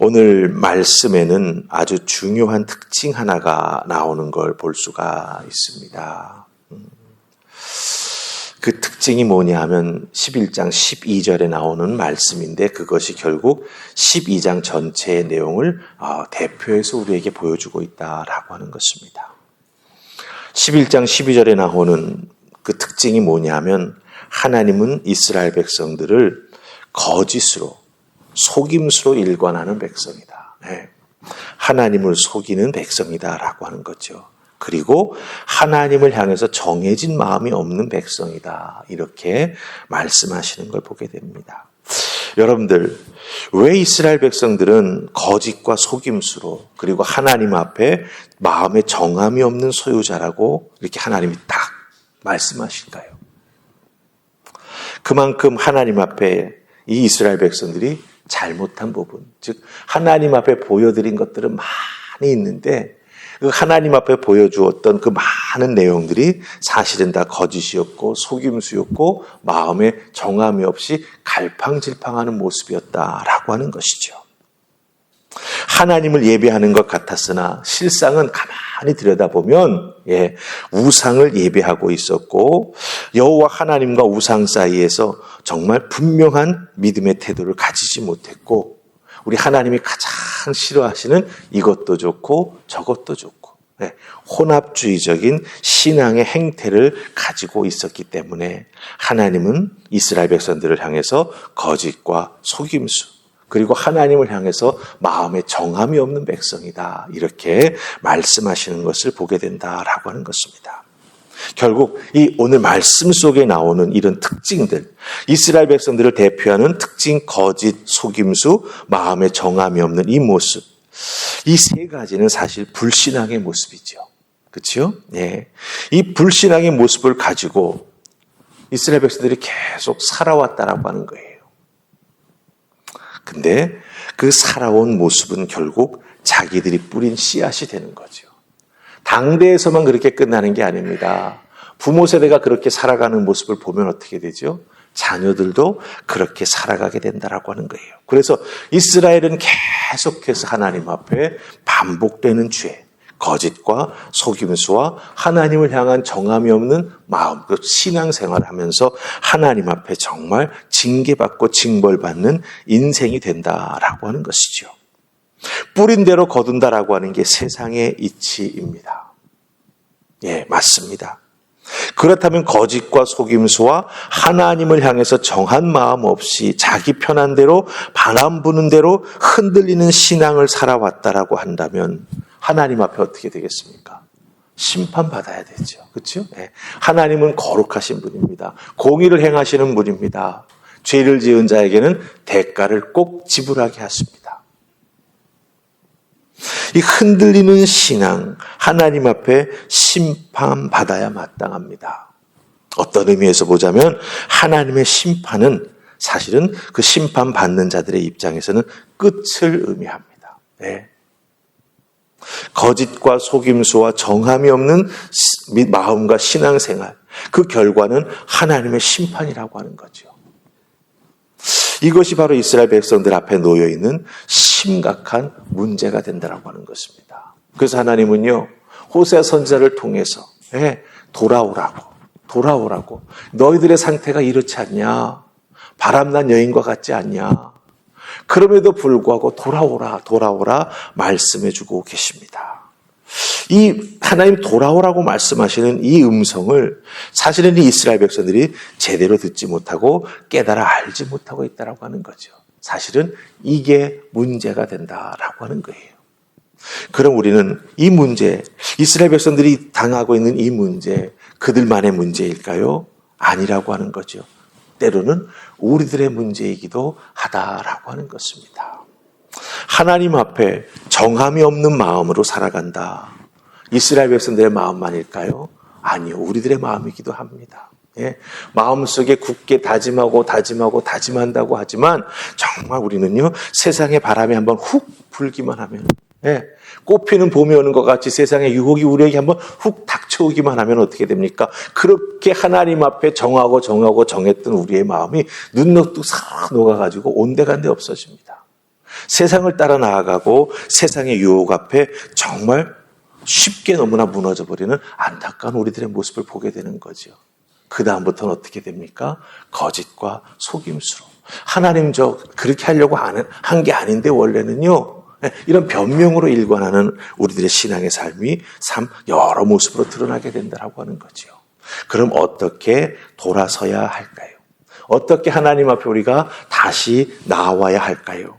오늘 말씀에는 아주 중요한 특징 하나가 나오는 걸 볼 수가 있습니다. 그 특징이 뭐냐 하면 11장 12절에 나오는 말씀인데 그것이 결국 12장 전체의 내용을 대표해서 우리에게 보여주고 있다라고 하는 것입니다. 11장 12절에 나오는 그 특징이 뭐냐 하면 하나님은 이스라엘 백성들을 거짓으로 속임수로 일관하는 백성이다. 네. 하나님을 속이는 백성이다라고 하는 거죠. 그리고 하나님을 향해서 정해진 마음이 없는 백성이다. 이렇게 말씀하시는 걸 보게 됩니다. 여러분들, 왜 이스라엘 백성들은 거짓과 속임수로 그리고 하나님 앞에 마음에 정함이 없는 소유자라고 이렇게 하나님이 딱 말씀하실까요? 그만큼 하나님 앞에 이 이스라엘 백성들이 잘못한 부분, 즉 하나님 앞에 보여드린 것들은 많이 있는데 그 하나님 앞에 보여주었던 그 많은 내용들이 사실은 다 거짓이었고 속임수였고 마음에 정함이 없이 갈팡질팡하는 모습이었다라고 하는 것이죠. 하나님을 예배하는 것 같았으나 실상은 가만히 들여다보면 우상을 예배하고 있었고 여호와 하나님과 우상 사이에서 정말 분명한 믿음의 태도를 가지지 못했고 우리 하나님이 가장 싫어하시는 이것도 좋고 저것도 좋고 혼합주의적인 신앙의 행태를 가지고 있었기 때문에 하나님은 이스라엘 백성들을 향해서 거짓과 속임수 그리고 하나님을 향해서 마음에 정함이 없는 백성이다. 이렇게 말씀하시는 것을 보게 된다라고 하는 것입니다. 결국 이 오늘 말씀 속에 나오는 이런 특징들, 이스라엘 백성들을 대표하는 특징, 거짓, 속임수, 마음에 정함이 없는 이 모습, 이 세 가지는 사실 불신앙의 모습이죠. 그렇죠? 이 불신앙의 모습을 가지고 이스라엘 백성들이 계속 살아왔다라고 하는 거예요. 근데 그 살아온 모습은 결국 자기들이 뿌린 씨앗이 되는 거죠. 당대에서만 그렇게 끝나는 게 아닙니다. 부모 세대가 그렇게 살아가는 모습을 보면 어떻게 되죠? 자녀들도 그렇게 살아가게 된다라고 하는 거예요. 그래서 이스라엘은 계속해서 하나님 앞에 반복되는 죄, 거짓과 속임수와 하나님을 향한 정함이 없는 마음, 그 신앙생활을 하면서 하나님 앞에 정말 징계받고 징벌받는 인생이 된다라고 하는 것이죠. 뿌린 대로 거둔다라고 하는 게 세상의 이치입니다. 맞습니다. 그렇다면 거짓과 속임수와 하나님을 향해서 정한 마음 없이 자기 편한 대로 바람 부는 대로 흔들리는 신앙을 살아왔다라고 한다면 하나님 앞에 어떻게 되겠습니까? 심판받아야 되죠. 그렇죠? 하나님은 거룩하신 분입니다. 공의를 행하시는 분입니다. 죄를 지은 자에게는 대가를 꼭 지불하게 하십니다. 이 흔들리는 신앙, 하나님 앞에 심판받아야 마땅합니다. 어떤 의미에서 보자면 하나님의 심판은 사실은 그 심판받는 자들의 입장에서는 끝을 의미합니다. 거짓과 속임수와 정함이 없는 마음과 신앙생활, 그 결과는 하나님의 심판이라고 하는 거죠. 이것이 바로 이스라엘 백성들 앞에 놓여있는 심각한 문제가 된다라고 하는 것입니다. 그래서 하나님은요, 호세아 선지자를 통해서 돌아오라고. 너희들의 상태가 이렇지 않냐? 바람난 여인과 같지 않냐? 그럼에도 불구하고 돌아오라 말씀해주고 계십니다. 이 하나님 돌아오라고 말씀하시는 이 음성을 사실은 이 이스라엘 백성들이 제대로 듣지 못하고 깨달아 알지 못하고 있다라고 하는 거죠. 사실은 이게 문제가 된다라고 하는 거예요. 그럼 우리는 이 문제, 이스라엘 백성들이 당하고 있는 이 문제, 그들만의 문제일까요? 아니라고 하는 거죠. 때로는 우리들의 문제이기도 하다라고 하는 것입니다. 하나님 앞에 정함이 없는 마음으로 살아간다. 이스라엘 백성들의 마음만일까요? 아니요. 우리들의 마음이기도 합니다. 마음속에 굳게 다짐한다고 하지만 정말 우리는요, 세상의 바람이 한번 훅 불기만 하면, 꽃피는 봄이 오는 것 같이 세상의 유혹이 우리에게 한번 훅 닥쳐오기만 하면 어떻게 됩니까? 그렇게 하나님 앞에 정했던 우리의 마음이 눈녹듯 싹 녹아가지고 온데간데 없어집니다. 세상을 따라 나아가고 세상의 유혹 앞에 정말 쉽게 너무나 무너져버리는 안타까운 우리들의 모습을 보게 되는 거죠. 그 다음부터는 어떻게 됩니까? 거짓과 속임수로. 하나님 그렇게 하려고 한 게 아닌데 원래는요. 이런 변명으로 일관하는 우리들의 신앙의 삶이 여러 모습으로 드러나게 된다고 하는 거죠. 그럼 어떻게 돌아서야 할까요? 어떻게 하나님 앞에 우리가 다시 나와야 할까요?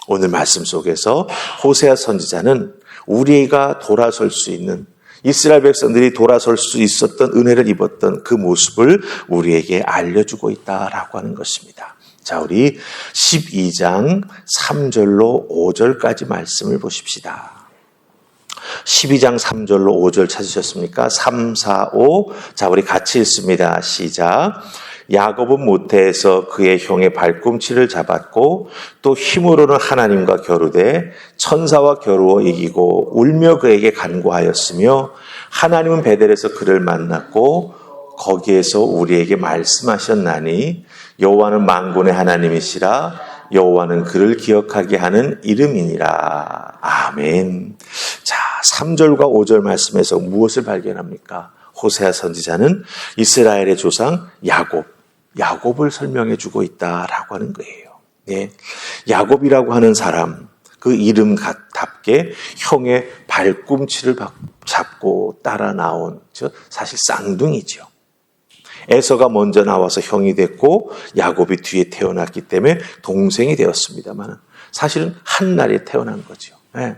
오늘 말씀 속에서 호세아 선지자는 우리가 돌아설 수 있는, 이스라엘 백성들이 돌아설 수 있었던 은혜를 입었던 그 모습을 우리에게 알려주고 있다라고 하는 것입니다. 자, 우리 12장 3절로 5절까지 말씀을 보십시다. 12장 3절로 5절 찾으셨습니까? 3, 4, 5. 자, 우리 같이 읽습니다. 시작. 야곱은 모태에서 그의 형의 발꿈치를 잡았고 또 힘으로는 하나님과 겨루되 천사와 겨루어 이기고 울며 그에게 간구하였으며 하나님은 베델에서 그를 만났고 거기에서 우리에게 말씀하셨나니 여호와는 만군의 하나님이시라 여호와는 그를 기억하게 하는 이름이니라. 아멘. 자, 3절과 5절 말씀에서 무엇을 발견합니까? 호세아 선지자는 이스라엘의 조상 야곱을 설명해 주고 있다라고 하는 거예요. 예. 야곱이라고 하는 사람, 그 이름답게 형의 발꿈치를 잡고 따라 나온, 사실 쌍둥이죠. 에서가 먼저 나와서 형이 됐고 야곱이 뒤에 태어났기 때문에 동생이 되었습니다만 사실은 한 날에 태어난 거죠. 예.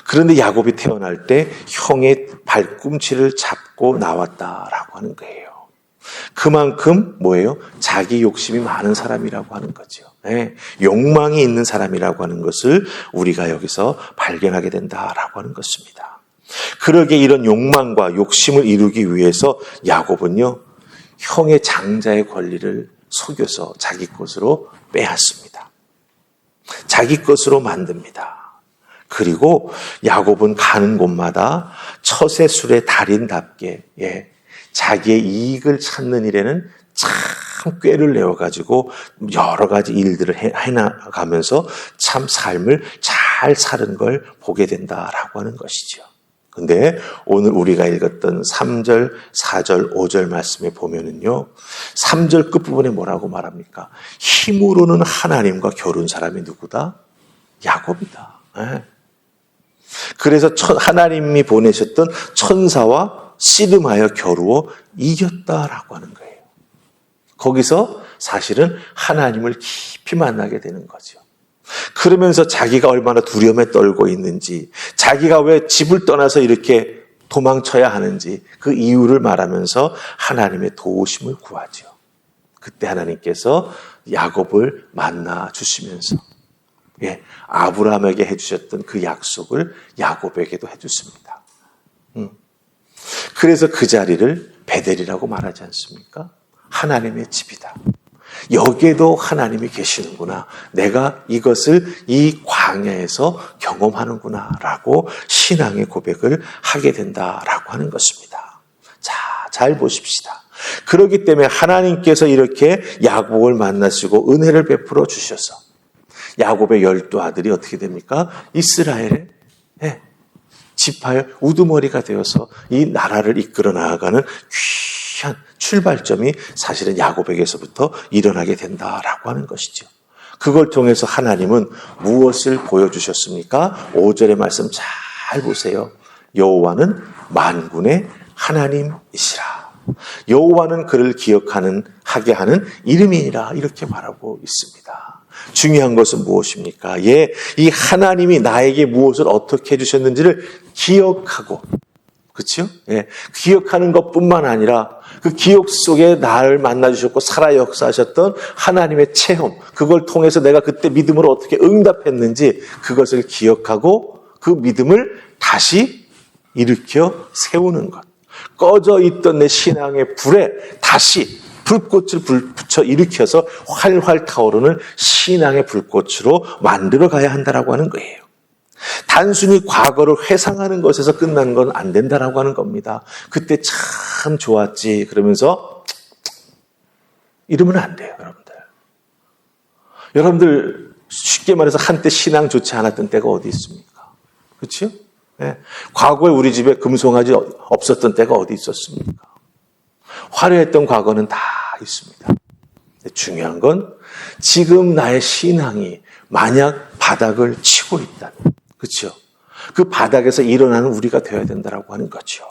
그런데 야곱이 태어날 때 형의 발꿈치를 잡고 나왔다라고 하는 거예요. 그만큼 뭐예요? 자기 욕심이 많은 사람이라고 하는 거죠. 네, 욕망이 있는 사람이라고 하는 것을 우리가 여기서 발견하게 된다라고 하는 것입니다. 그러게 이런 욕망과 욕심을 이루기 위해서 야곱은요, 형의 장자의 권리를 속여서 자기 것으로 빼앗습니다. 자기 것으로 만듭니다. 그리고 야곱은 가는 곳마다 처세술의 달인답게 자기의 이익을 찾는 일에는 참 꾀를 내어가지고 여러 가지 일들을 해나가면서 참 삶을 잘 사는 걸 보게 된다라고 하는 것이죠. 근데 오늘 우리가 읽었던 3절, 4절, 5절 말씀에 보면은요, 3절 끝부분에 뭐라고 말합니까? 힘으로는 하나님과 겨룬 사람이 누구다? 야곱이다. 네. 그래서 하나님이 보내셨던 천사와 씨름하여 겨루어 이겼다라고 하는 거예요. 거기서 사실은 하나님을 깊이 만나게 되는 거죠. 그러면서 자기가 얼마나 두려움에 떨고 있는지, 자기가 왜 집을 떠나서 이렇게 도망쳐야 하는지 그 이유를 말하면서 하나님의 도우심을 구하죠. 그때 하나님께서 야곱을 만나 주시면서 아브라함에게 해주셨던 그 약속을 야곱에게도 해줬습니다. 그래서 그 자리를 베델이라고 말하지 않습니까? 하나님의 집이다. 여기에도 하나님이 계시는구나. 내가 이것을 이 광야에서 경험하는구나 라고 신앙의 고백을 하게 된다라고 하는 것입니다. 자, 잘 보십시다. 그렇기 때문에 하나님께서 이렇게 야곱을 만나시고 은혜를 베풀어 주셔서 야곱의 12아들이 어떻게 됩니까? 이스라엘의 지파의 우두머리가 되어서 이 나라를 이끌어 나아가는 귀한 출발점이 사실은 야곱에게서부터 일어나게 된다라고 하는 것이죠. 그걸 통해서 하나님은 무엇을 보여주셨습니까? 5절의 말씀 잘 보세요. 여호와는 만군의 하나님이시라. 여호와는 그를 하게 하는 이름이니라. 이렇게 말하고 있습니다. 중요한 것은 무엇입니까? 이 하나님이 나에게 무엇을 어떻게 해주셨는지를 기억하고, 그렇죠? 기억하는 것뿐만 아니라 그 기억 속에 나를 만나주셨고 살아 역사하셨던 하나님의 체험, 그걸 통해서 내가 그때 믿음으로 어떻게 응답했는지 그것을 기억하고 그 믿음을 다시 일으켜 세우는 것. 꺼져 있던 내 신앙의 불에 다시 불꽃을 붙여 일으켜서 활활 타오르는 신앙의 불꽃으로 만들어 가야 한다라고 하는 거예요. 단순히 과거를 회상하는 것에서 끝나는 건 안 된다라고 하는 겁니다. 그때 참 좋았지 그러면서 이러면 안 돼요, 여러분들. 여러분들 쉽게 말해서 한때 신앙 좋지 않았던 때가 어디 있습니까? 그렇죠? 네. 과거에 우리 집에 금송아지 없었던 때가 어디 있었습니까? 화려했던 과거는 다 있습니다. 중요한 건 지금 나의 신앙이 만약 바닥을 치고 있다면, 그렇죠? 그 바닥에서 일어나는 우리가 되어야 된다라고 하는 거죠.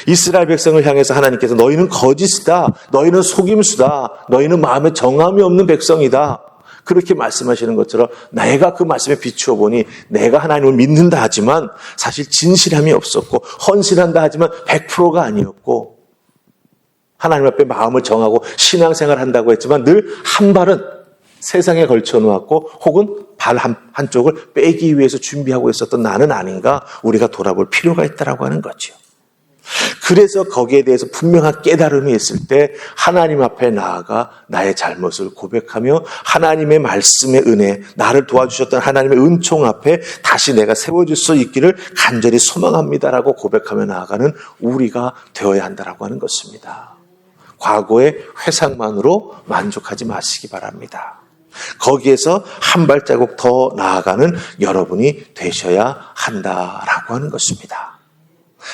이스라엘 백성을 향해서 하나님께서 너희는 거짓이다, 너희는 속임수다, 너희는 마음에 정함이 없는 백성이다, 그렇게 말씀하시는 것처럼 내가 그 말씀에 비추어 보니 내가 하나님을 믿는다 하지만 사실 진실함이 없었고 헌신한다 하지만 100%가 아니었고 하나님 앞에 마음을 정하고 신앙생활 한다고 했지만 늘 한 발은 세상에 걸쳐 놓았고 혹은 발 한쪽을 빼기 위해서 준비하고 있었던 나는 아닌가, 우리가 돌아볼 필요가 있다라고 하는 거죠. 그래서 거기에 대해서 분명한 깨달음이 있을 때 하나님 앞에 나아가 나의 잘못을 고백하며 하나님의 말씀의 은혜, 나를 도와주셨던 하나님의 은총 앞에 다시 내가 세워질 수 있기를 간절히 소망합니다라고 고백하며 나아가는 우리가 되어야 한다라고 하는 것입니다. 과거의 회상만으로 만족하지 마시기 바랍니다. 거기에서 한 발자국 더 나아가는 여러분이 되셔야 한다라고 하는 것입니다.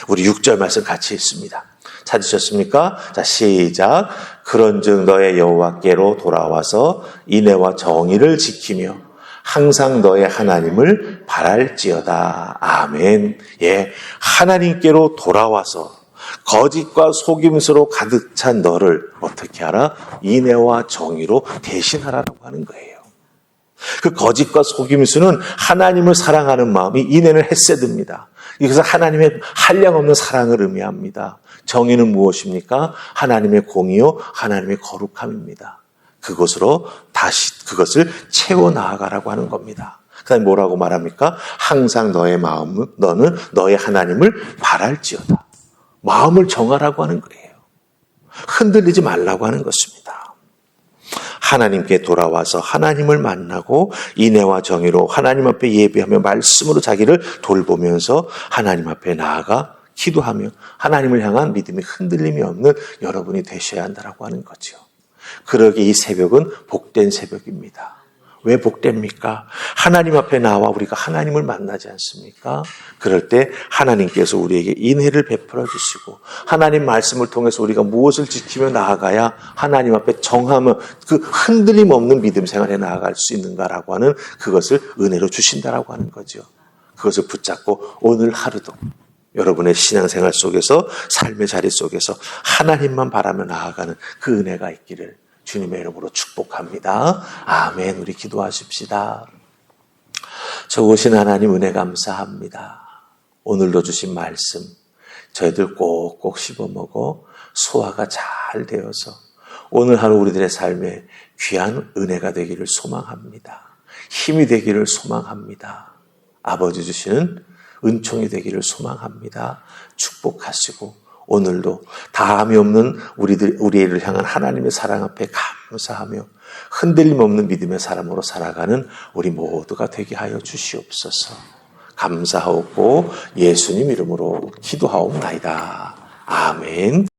우리 6절 말씀 같이 읽습니다. 찾으셨습니까? 자, 시작. 그런즉 너의 여호와께로 돌아와서 인애와 정의를 지키며 항상 너의 하나님을 바랄지어다. 아멘. 예, 하나님께로 돌아와서 거짓과 속임수로 가득 찬 너를 어떻게 하라? 인애와 정의로 대신하라고 하는 거예요. 그 거짓과 속임수는 하나님을 사랑하는 마음이 인애는 헤세드입니다. 이것은 하나님의 한량없는 사랑을 의미합니다. 정의는 무엇입니까? 하나님의 공의요, 하나님의 거룩함입니다. 그것으로 다시 그것을 채워 나아가라고 하는 겁니다. 그 다음에 뭐라고 말합니까? 항상 너의 마음은, 너는 너의 하나님을 바랄지어다. 마음을 정하라고 하는 거예요. 흔들리지 말라고 하는 것입니다. 하나님께 돌아와서 하나님을 만나고 인애와 정의로 하나님 앞에 예배하며 말씀으로 자기를 돌보면서 하나님 앞에 나아가 기도하며 하나님을 향한 믿음이 흔들림이 없는 여러분이 되셔야 한다고 하는 거죠. 그러기에 이 새벽은 복된 새벽입니다. 왜 복됩니까? 하나님 앞에 나와 우리가 하나님을 만나지 않습니까? 그럴 때 하나님께서 우리에게 인애를 베풀어 주시고 하나님 말씀을 통해서 우리가 무엇을 지키며 나아가야 하나님 앞에 정하면 그 흔들림 없는 믿음 생활에 나아갈 수 있는가라고 하는 그것을 은혜로 주신다라고 하는 거죠. 그것을 붙잡고 오늘 하루도 여러분의 신앙생활 속에서 삶의 자리 속에서 하나님만 바라며 나아가는 그 은혜가 있기를 주님의 이름으로 축복합니다. 아멘. 우리 기도하십시다. 좋으신 하나님 은혜 감사합니다. 오늘도 주신 말씀 저희들 꼭꼭 씹어먹어 소화가 잘 되어서 오늘 하루 우리들의 삶에 귀한 은혜가 되기를 소망합니다. 힘이 되기를 소망합니다. 아버지 주시는 은총이 되기를 소망합니다. 축복하시고 오늘도 다함이 없는 우리를 향한 하나님의 사랑 앞에 감사하며 흔들림 없는 믿음의 사람으로 살아가는 우리 모두가 되게 하여 주시옵소서. 감사하고 예수님 이름으로 기도하옵나이다. 아멘.